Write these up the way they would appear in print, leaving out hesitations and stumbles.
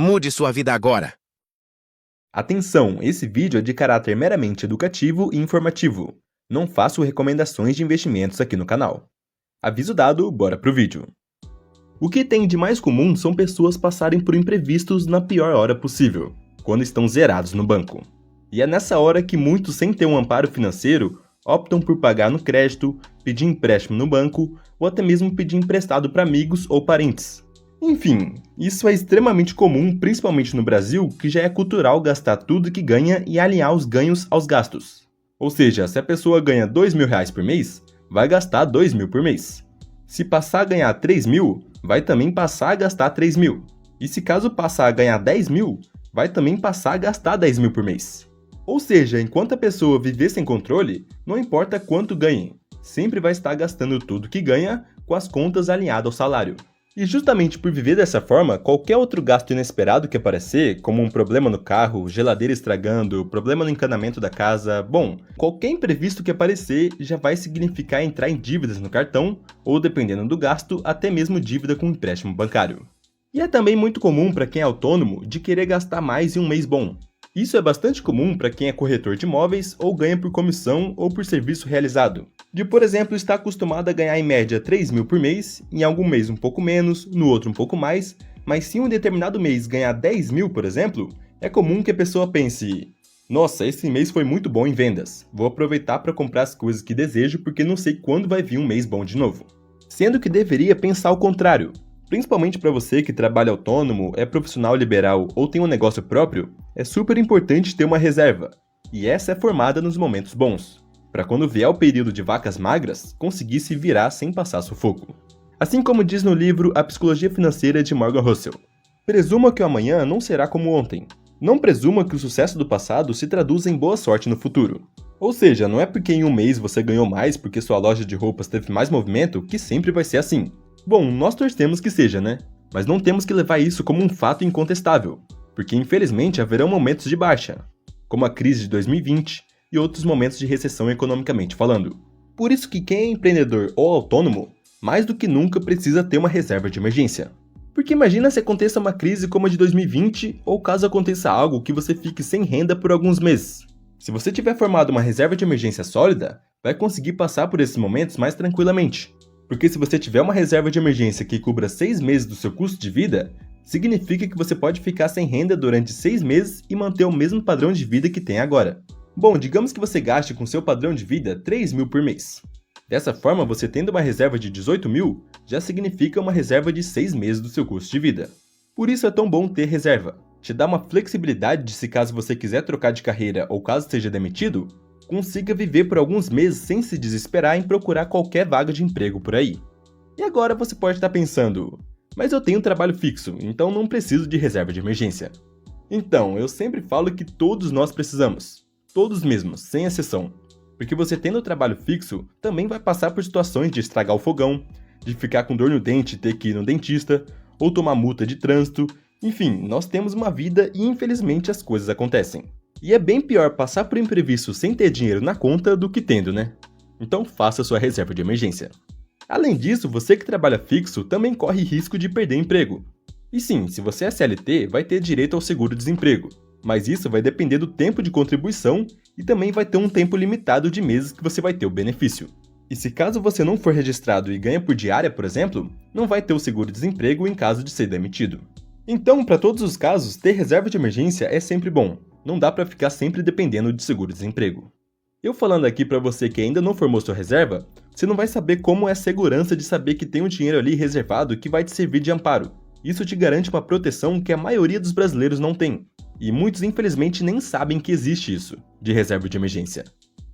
Mude sua vida agora. Atenção, esse vídeo é de caráter meramente educativo e informativo. Não faço recomendações de investimentos aqui no canal. Aviso dado, bora pro vídeo. O que tem de mais comum são pessoas passarem por imprevistos na pior hora possível, quando estão zerados no banco. E é nessa hora que muitos, sem ter um amparo financeiro, optam por pagar no crédito, pedir empréstimo no banco ou até mesmo pedir emprestado para amigos ou parentes. Enfim, isso é extremamente comum, principalmente no Brasil, que já é cultural gastar tudo que ganha e alinhar os ganhos aos gastos. Ou seja, se a pessoa ganha R$2.000 por mês, vai gastar R$2.000 por mês. Se passar a ganhar R$3.000, vai também passar a gastar R$3.000. E se caso passar a ganhar R$10.000, vai também passar a gastar R$10.000 por mês. Ou seja, enquanto a pessoa viver sem controle, não importa quanto ganhe, sempre vai estar gastando tudo que ganha com as contas alinhadas ao salário. E justamente por viver dessa forma, qualquer outro gasto inesperado que aparecer, como um problema no carro, geladeira estragando, problema no encanamento da casa, bom, qualquer imprevisto que aparecer já vai significar entrar em dívidas no cartão, ou dependendo do gasto, até mesmo dívida com empréstimo bancário. E é também muito comum para quem é autônomo de querer gastar mais em um mês bom. Isso é bastante comum para quem é corretor de imóveis ou ganha por comissão ou por serviço realizado. De, por exemplo, estar acostumado a ganhar em média R$3.000 por mês, em algum mês um pouco menos, no outro um pouco mais, mas se em um determinado mês ganhar R$10.000, por exemplo, é comum que a pessoa pense: nossa, esse mês foi muito bom em vendas, vou aproveitar para comprar as coisas que desejo porque não sei quando vai vir um mês bom de novo. Sendo que deveria pensar o contrário. Principalmente para você que trabalha autônomo, é profissional liberal ou tem um negócio próprio, é super importante ter uma reserva. E essa é formada nos momentos bons, para quando vier o período de vacas magras, conseguir se virar sem passar sufoco. Assim como diz no livro A Psicologia Financeira de Morgan Housel: presuma que o amanhã não será como ontem. Não presuma que o sucesso do passado se traduza em boa sorte no futuro. Ou seja, não é porque em um mês você ganhou mais porque sua loja de roupas teve mais movimento que sempre vai ser assim. Bom, nós torcemos que seja, né? Mas não temos que levar isso como um fato incontestável, porque infelizmente haverão momentos de baixa, como a crise de 2020 e outros momentos de recessão economicamente falando. Por isso que quem é empreendedor ou autônomo, mais do que nunca precisa ter uma reserva de emergência. Porque imagina se aconteça uma crise como a de 2020 ou caso aconteça algo que você fique sem renda por alguns meses. Se você tiver formado uma reserva de emergência sólida, vai conseguir passar por esses momentos mais tranquilamente. Porque se você tiver uma reserva de emergência que cubra 6 meses do seu custo de vida, significa que você pode ficar sem renda durante 6 meses e manter o mesmo padrão de vida que tem agora. Bom, digamos que você gaste com seu padrão de vida R$3.000 por mês. Dessa forma, você tendo uma reserva de R$18.000, já significa uma reserva de 6 meses do seu custo de vida. Por isso é tão bom ter reserva. Te dá uma flexibilidade de se caso você quiser trocar de carreira ou caso seja demitido, consiga viver por alguns meses sem se desesperar em procurar qualquer vaga de emprego por aí. E agora você pode estar pensando: mas eu tenho um trabalho fixo, então não preciso de reserva de emergência. Então, eu sempre falo que todos nós precisamos. Todos mesmos, sem exceção. Porque você tendo trabalho fixo, também vai passar por situações de estragar o fogão, de ficar com dor no dente e ter que ir no dentista, ou tomar multa de trânsito. Enfim, nós temos uma vida e infelizmente as coisas acontecem. E é bem pior passar por imprevisto sem ter dinheiro na conta do que tendo, né? Então faça sua reserva de emergência. Além disso, você que trabalha fixo também corre risco de perder emprego. E sim, se você é CLT, vai ter direito ao seguro-desemprego, mas isso vai depender do tempo de contribuição e também vai ter um tempo limitado de meses que você vai ter o benefício. E se caso você não for registrado e ganha por diária, por exemplo, não vai ter o seguro-desemprego em caso de ser demitido. Então, para todos os casos, ter reserva de emergência é sempre bom. Não dá para ficar sempre dependendo de seguro-desemprego. Eu falando aqui para você que ainda não formou sua reserva, você não vai saber como é a segurança de saber que tem um dinheiro ali reservado que vai te servir de amparo. Isso te garante uma proteção que a maioria dos brasileiros não tem. E muitos infelizmente nem sabem que existe isso, de reserva de emergência.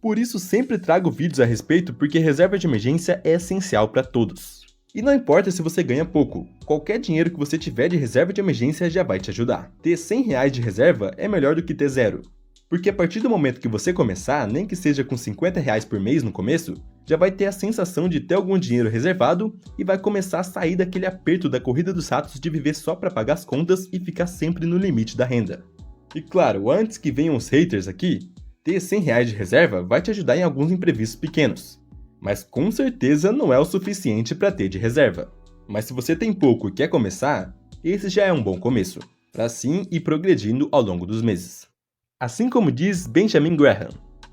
Por isso sempre trago vídeos a respeito porque reserva de emergência é essencial para todos. E não importa se você ganha pouco, qualquer dinheiro que você tiver de reserva de emergência já vai te ajudar. Ter R$100 de reserva é melhor do que ter zero. Porque a partir do momento que você começar, nem que seja com R$50 por mês no começo, já vai ter a sensação de ter algum dinheiro reservado e vai começar a sair daquele aperto da corrida dos ratos de viver só para pagar as contas e ficar sempre no limite da renda. E claro, antes que venham os haters aqui, ter R$100 de reserva vai te ajudar em alguns imprevistos pequenos. Mas com certeza não é o suficiente para ter de reserva. Mas se você tem pouco e quer começar, esse já é um bom começo. para assim ir progredindo ao longo dos meses. Assim como diz Benjamin Graham,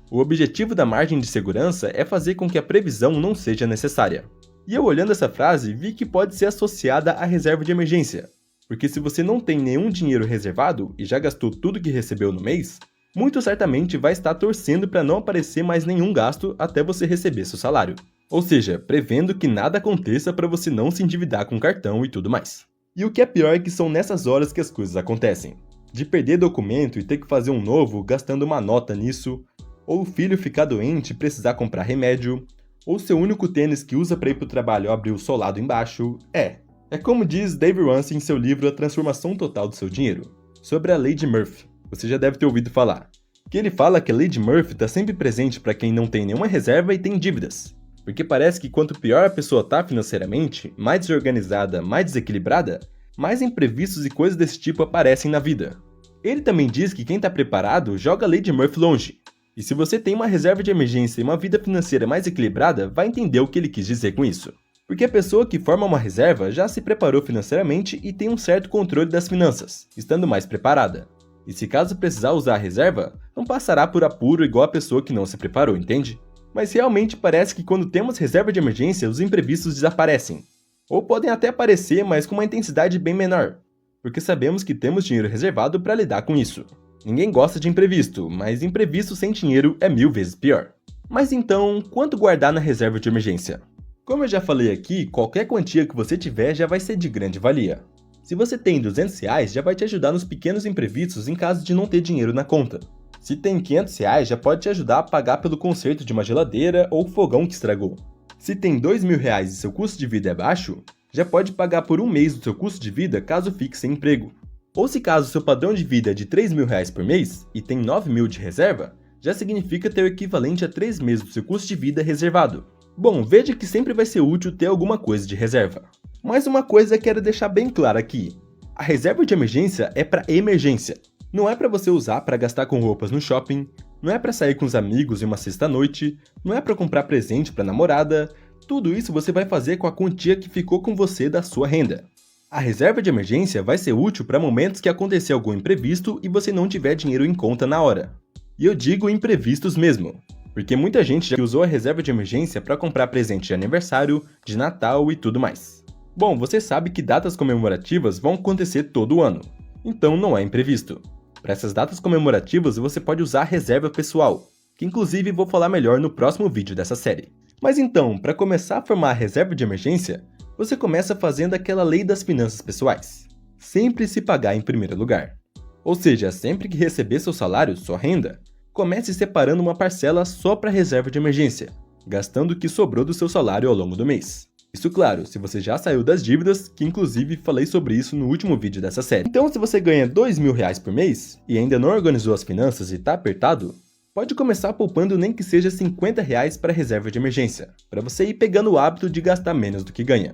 o objetivo da margem de segurança é fazer com que a previsão não seja necessária. E eu olhando essa frase, vi que pode ser associada à reserva de emergência, porque se você não tem nenhum dinheiro reservado e já gastou tudo que recebeu no mês, muito certamente vai estar torcendo para não aparecer mais nenhum gasto até você receber seu salário. Ou seja, prevendo que nada aconteça para você não se endividar com cartão e tudo mais. E o que é pior é que são nessas horas que as coisas acontecem. De perder documento e ter que fazer um novo gastando uma nota nisso, ou o filho ficar doente e precisar comprar remédio, ou seu único tênis que usa para ir para o trabalho abrir o solado embaixo. É como diz Dave Ramsey em seu livro A Transformação Total do Seu Dinheiro, sobre a Lei de Murphy. Você já deve ter ouvido falar. Que ele fala que a Lei de Murphy está sempre presente para quem não tem nenhuma reserva e tem dívidas. Porque parece que quanto pior a pessoa está financeiramente, mais desorganizada, mais desequilibrada, mais imprevistos e coisas desse tipo aparecem na vida. Ele também diz que quem está preparado joga a Lei de Murphy longe. E se você tem uma reserva de emergência e uma vida financeira mais equilibrada, vai entender o que ele quis dizer com isso. Porque a pessoa que forma uma reserva já se preparou financeiramente e tem um certo controle das finanças, estando mais preparada. E se caso precisar usar a reserva, não passará por apuro igual a pessoa que não se preparou, entende? Mas realmente parece que quando temos reserva de emergência, os imprevistos desaparecem. Ou podem até aparecer, mas com uma intensidade bem menor, porque sabemos que temos dinheiro reservado para lidar com isso. Ninguém gosta de imprevisto, mas imprevisto sem dinheiro é 1000 vezes pior. Mas então, quanto guardar na reserva de emergência? Como eu já falei aqui, qualquer quantia que você tiver já vai ser de grande valia. Se você tem R$200, já vai te ajudar nos pequenos imprevistos em caso de não ter dinheiro na conta. Se tem R$500, já pode te ajudar a pagar pelo conserto de uma geladeira ou fogão que estragou. Se tem R$2.000 e seu custo de vida é baixo, já pode pagar por um mês do seu custo de vida caso fique sem emprego. Ou se caso seu padrão de vida é de R$3.000 por mês e tem 9.000 de reserva, já significa ter o equivalente a 3 meses do seu custo de vida reservado. Bom, veja que sempre vai ser útil ter alguma coisa de reserva. Mas uma coisa quero deixar bem clara aqui. A reserva de emergência é para emergência. Não é para você usar para gastar com roupas no shopping, não é para sair com os amigos em uma sexta-noite, não é para comprar presente para namorada. Tudo isso você vai fazer com a quantia que ficou com você da sua renda. A reserva de emergência vai ser útil para momentos que acontecer algum imprevisto e você não tiver dinheiro em conta na hora. E eu digo imprevistos mesmo, porque muita gente já usou a reserva de emergência para comprar presente de aniversário, de Natal e tudo mais. Bom, você sabe que datas comemorativas vão acontecer todo ano, então não é imprevisto. Para essas datas comemorativas você pode usar a reserva pessoal, que inclusive vou falar melhor no próximo vídeo dessa série. Mas então, para começar a formar a reserva de emergência, você começa fazendo aquela lei das finanças pessoais. Sempre se pagar em primeiro lugar. Ou seja, sempre que receber seu salário, sua renda, comece separando uma parcela só para a reserva de emergência, gastando o que sobrou do seu salário ao longo do mês. Isso claro, se você já saiu das dívidas, que inclusive falei sobre isso no último vídeo dessa série. Então se você ganha R$2.000 por mês e ainda não organizou as finanças e está apertado, pode começar poupando nem que seja R$50 para a reserva de emergência, para você ir pegando o hábito de gastar menos do que ganha.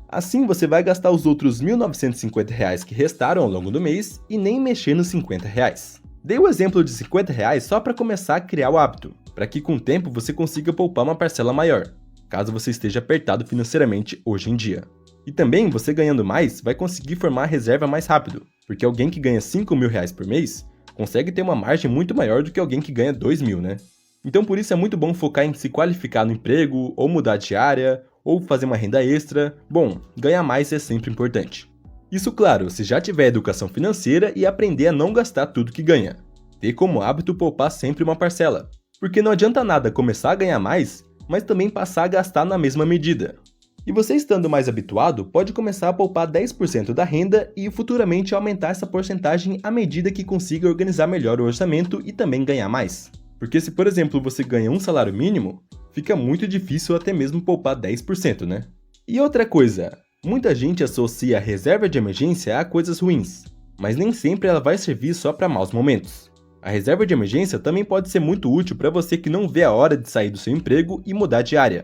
Assim você vai gastar os outros R$1.950 que restaram ao longo do mês e nem mexer nos R$50. Dei o exemplo de R$50 só para começar a criar o hábito, para que com o tempo você consiga poupar uma parcela maior, caso você esteja apertado financeiramente hoje em dia. E também, você ganhando mais, vai conseguir formar a reserva mais rápido, porque alguém que ganha R$5.000 por mês consegue ter uma margem muito maior do que alguém que ganha R$2.000, né? Então por isso é muito bom focar em se qualificar no emprego, ou mudar de área, ou fazer uma renda extra. Bom, ganhar mais é sempre importante. Isso claro, se já tiver educação financeira e aprender a não gastar tudo que ganha. Ter como hábito poupar sempre uma parcela, porque não adianta nada começar a ganhar mais, mas também passar a gastar na mesma medida. E você estando mais habituado, pode começar a poupar 10% da renda e futuramente aumentar essa porcentagem à medida que consiga organizar melhor o orçamento e também ganhar mais. Porque se, por exemplo, você ganha um salário mínimo, fica muito difícil até mesmo poupar 10%, né? E outra coisa, muita gente associa a reserva de emergência a coisas ruins, mas nem sempre ela vai servir só para maus momentos. A reserva de emergência também pode ser muito útil para você que não vê a hora de sair do seu emprego e mudar de área,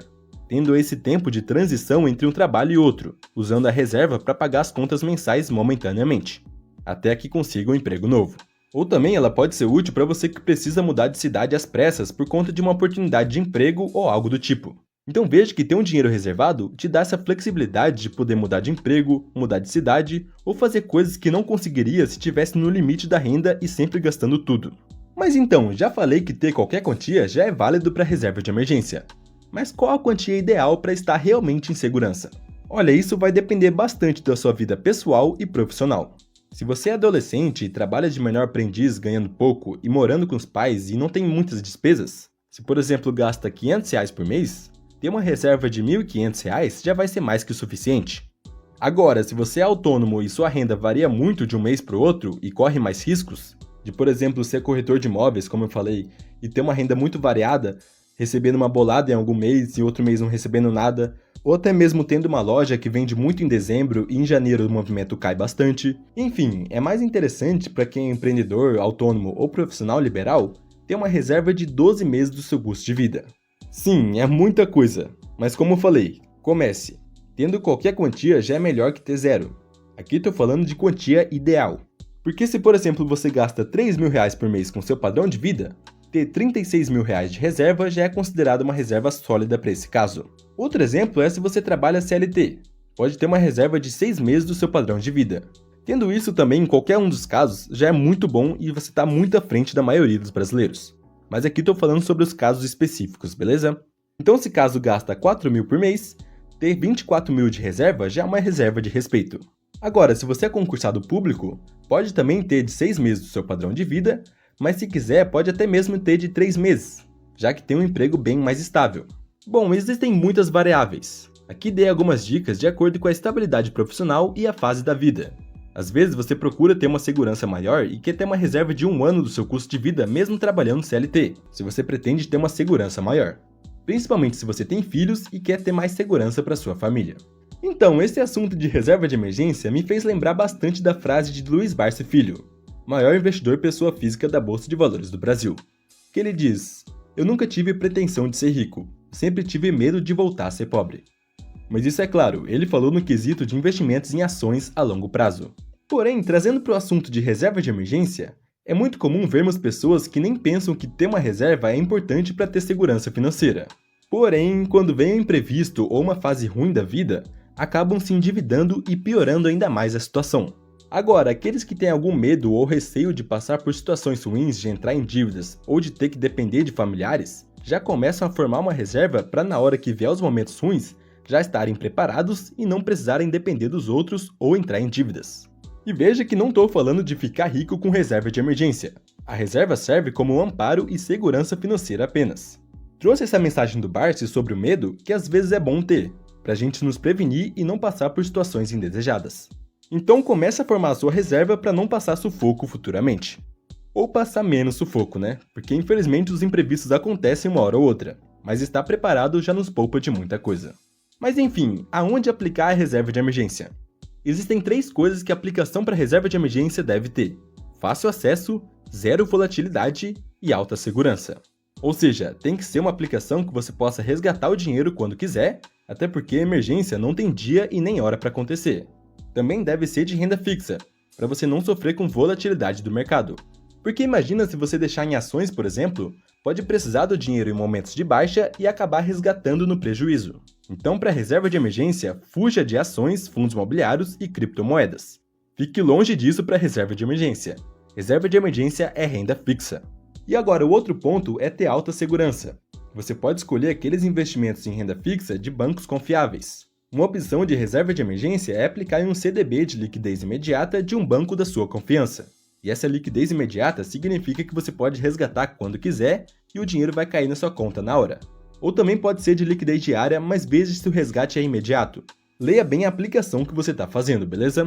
tendo esse tempo de transição entre um trabalho e outro, usando a reserva para pagar as contas mensais momentaneamente, até que consiga um emprego novo. Ou também ela pode ser útil para você que precisa mudar de cidade às pressas por conta de uma oportunidade de emprego ou algo do tipo. Então veja que ter um dinheiro reservado te dá essa flexibilidade de poder mudar de emprego, mudar de cidade ou fazer coisas que não conseguiria se tivesse no limite da renda e sempre gastando tudo. Mas então, já falei que ter qualquer quantia já é válido para reserva de emergência. Mas qual a quantia ideal para estar realmente em segurança? Olha, isso vai depender bastante da sua vida pessoal e profissional. Se você é adolescente e trabalha de menor aprendiz ganhando pouco e morando com os pais e não tem muitas despesas, se por exemplo gasta R$ 500 por mês, ter uma reserva de R$ 1.500 já vai ser mais que o suficiente. Agora, se você é autônomo e sua renda varia muito de um mês para o outro e corre mais riscos, de por exemplo ser corretor de imóveis, como eu falei, e ter uma renda muito variada, recebendo uma bolada em algum mês e outro mês não recebendo nada, ou até mesmo tendo uma loja que vende muito em dezembro e em janeiro o movimento cai bastante. Enfim, é mais interessante para quem é empreendedor, autônomo ou profissional liberal ter uma reserva de 12 meses do seu custo de vida. Sim, é muita coisa, mas como eu falei, comece. Tendo qualquer quantia já é melhor que ter zero. Aqui estou falando de quantia ideal. Porque se por exemplo você gasta R$ 3.000 por mês com seu padrão de vida, ter R$ 36.000 de reserva já é considerado uma reserva sólida para esse caso. Outro exemplo é se você trabalha CLT. Pode ter uma reserva de 6 meses do seu padrão de vida. Tendo isso também em qualquer um dos casos, já é muito bom e você está muito à frente da maioria dos brasileiros. Mas aqui estou falando sobre os casos específicos, beleza? Então se caso gasta 4.000 por mês, ter 24.000 de reserva já é uma reserva de respeito. Agora, se você é concursado público, pode também ter de 6 meses do seu padrão de vida, mas se quiser pode até mesmo ter de 3 meses, já que tem um emprego bem mais estável. Bom, existem muitas variáveis. Aqui dei algumas dicas de acordo com a estabilidade profissional e a fase da vida. Às vezes você procura ter uma segurança maior e quer ter uma reserva de 1 ano do seu custo de vida mesmo trabalhando CLT, se você pretende ter uma segurança maior. Principalmente se você tem filhos e quer ter mais segurança para sua família. Então, esse assunto de reserva de emergência me fez lembrar bastante da frase de Luiz Barsi Filho, maior investidor pessoa física da Bolsa de Valores do Brasil, que ele diz: "Eu nunca tive pretensão de ser rico, sempre tive medo de voltar a ser pobre." Mas isso é claro, ele falou no quesito de investimentos em ações a longo prazo. Porém, trazendo para o assunto de reserva de emergência, é muito comum vermos pessoas que nem pensam que ter uma reserva é importante para ter segurança financeira. Porém, quando vem um imprevisto ou uma fase ruim da vida, acabam se endividando e piorando ainda mais a situação. Agora, aqueles que têm algum medo ou receio de passar por situações ruins de entrar em dívidas ou de ter que depender de familiares, já começam a formar uma reserva para na hora que vier os momentos ruins, já estarem preparados e não precisarem depender dos outros ou entrar em dívidas. E veja que não estou falando de ficar rico com reserva de emergência. A reserva serve como um amparo e segurança financeira apenas. Trouxe essa mensagem do Barsi sobre o medo que às vezes é bom ter, para a gente nos prevenir e não passar por situações indesejadas. Então comece a formar a sua reserva para não passar sufoco futuramente. Ou passar menos sufoco, né? Porque infelizmente os imprevistos acontecem uma hora ou outra, mas estar preparado já nos poupa de muita coisa. Mas enfim, aonde aplicar a reserva de emergência? Existem 3 coisas que a aplicação para reserva de emergência deve ter: fácil acesso, zero volatilidade e alta segurança. Ou seja, tem que ser uma aplicação que você possa resgatar o dinheiro quando quiser, até porque a emergência não tem dia e nem hora para acontecer. Também deve ser de renda fixa, para você não sofrer com volatilidade do mercado. Porque imagina se você deixar em ações, por exemplo, pode precisar do dinheiro em momentos de baixa e acabar resgatando no prejuízo. Então, para reserva de emergência, fuja de ações, fundos imobiliários e criptomoedas. Fique longe disso para reserva de emergência. Reserva de emergência é renda fixa. E agora, o outro ponto é ter alta segurança. Você pode escolher aqueles investimentos em renda fixa de bancos confiáveis. Uma opção de reserva de emergência é aplicar em um CDB de liquidez imediata de um banco da sua confiança. E essa liquidez imediata significa que você pode resgatar quando quiser e o dinheiro vai cair na sua conta na hora. Ou também pode ser de liquidez diária, mas veja se o resgate é imediato. Leia bem a aplicação que você está fazendo, beleza?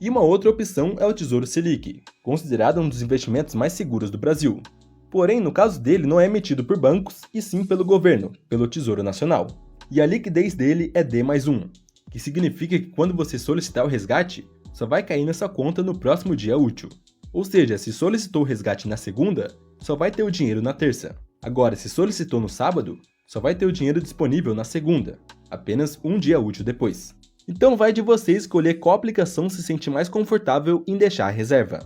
E uma outra opção é o Tesouro Selic, considerado um dos investimentos mais seguros do Brasil. Porém, no caso dele, não é emitido por bancos, e sim pelo governo, pelo Tesouro Nacional. E a liquidez dele é D+1, que significa que quando você solicitar o resgate, só vai cair na sua conta no próximo dia útil. Ou seja, se solicitou o resgate na segunda, só vai ter o dinheiro na terça. Agora, se solicitou no sábado, só vai ter o dinheiro disponível na segunda, apenas um dia útil depois. Então vai de você escolher qual aplicação se sente mais confortável em deixar a reserva.